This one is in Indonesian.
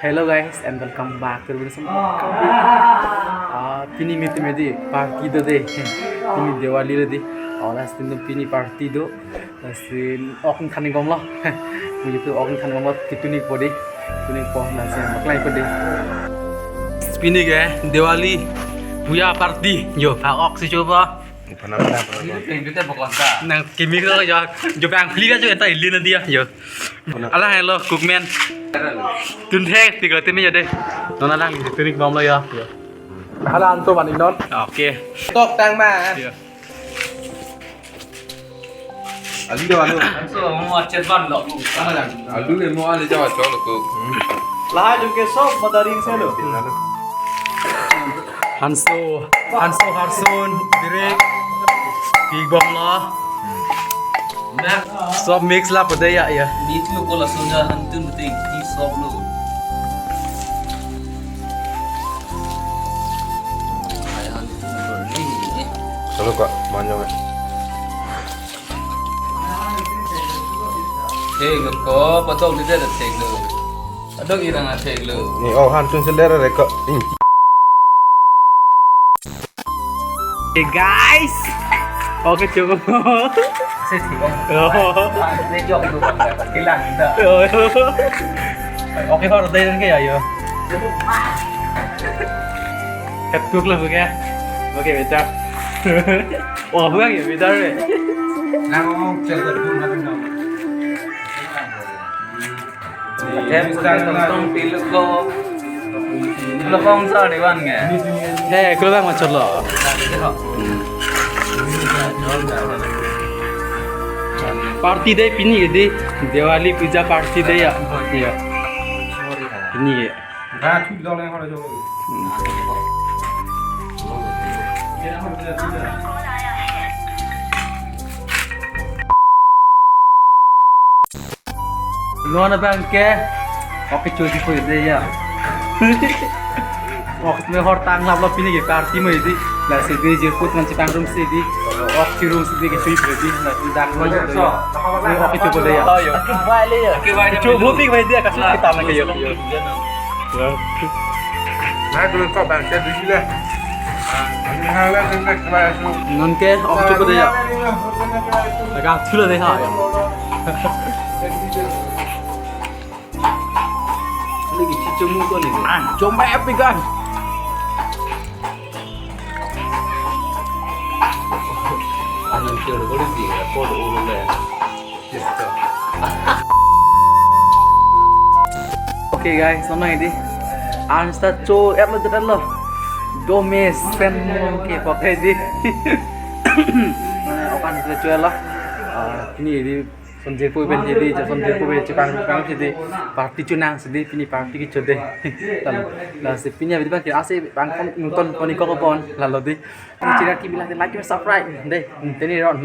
Hello guys and welcome back to video kami. Pini miti medi party do de. Pini Diwali re di. Last दिन तो pini party do. Last दिन okun khani gomlo. Mui tu okun khani gomlo kituni podi. Kituni po na se maklai podi. Pini ke Diwali puya party yo. Ok si coba. Nang kimi ko jo bang fli ka jo eta illi na dia yo. Ala hello cookman. Tun the tiga tini jadi. Nona lang tunik bom lo ya. Hala anto mani non. Oke. Tok tang ma. Ali do alo. So mo achet ban lo. Alu le mo ale jawa cholo ko. Lahat yung keso, madaling selo. Hanso Harsun direk big bom lo. सब मिक्स ला पदे या बीच में कोला सोजा हंतुन बते की सब लोग आया नहीं Cholo ko manjo me. ठीक को पतो ले दे ठीक लो अदो इरंगा ठीक लो Ni han tun selera re ko. Hey guys. Oke cukup. से ठीक है ले जॉब लो के लांदा Oke kok udah ini ya yo. Ketuk lah bukan? Oke betul. Wah bukan ya betul deh. Na mo chelo tu na na. तम पील को लोगों सा डिवान गए Kalau bang macam lo. Party deh pini gitu. Diwali puja party deh ya. Iya. Ini ya. Na thu lo le ho lo jo. Luar bang ke? Oke cuci pun deh ya. Waktu में हर टांग लाभ लाभ पिने के पार्टी में यदि लासे दे जो कुछ मंच टांग रूम से यदि ऑक्सी रूम से के सुई पर यदि लासे डाक में जो ये ऑक्सी चुप दे या के वाले चुप भूति के भाई कसम kita nak ke yo Na tu ko bang se du le. Ani ha le tu ke ba su. non ke oxy चुप दे या लगा छुला दे हा lagi cicu muka ni coba epic kan अनंत चलो बोल दी रिपोर्ट ओलो ले Oke guys, sama ini. Ansta co, lo jalan lo. Domes, pen ke pakai di. Okan sudah cuci lah. Ini di sonjir pun ben jadi, sonjir pun ben cekang jadi. Party cunang sedih, ini party kita deh. Lalu sepini abis itu kita asyik bangkon nonton konik kopon lalu di. Ini cerita kita bilang like dan subscribe deh. Ini ron.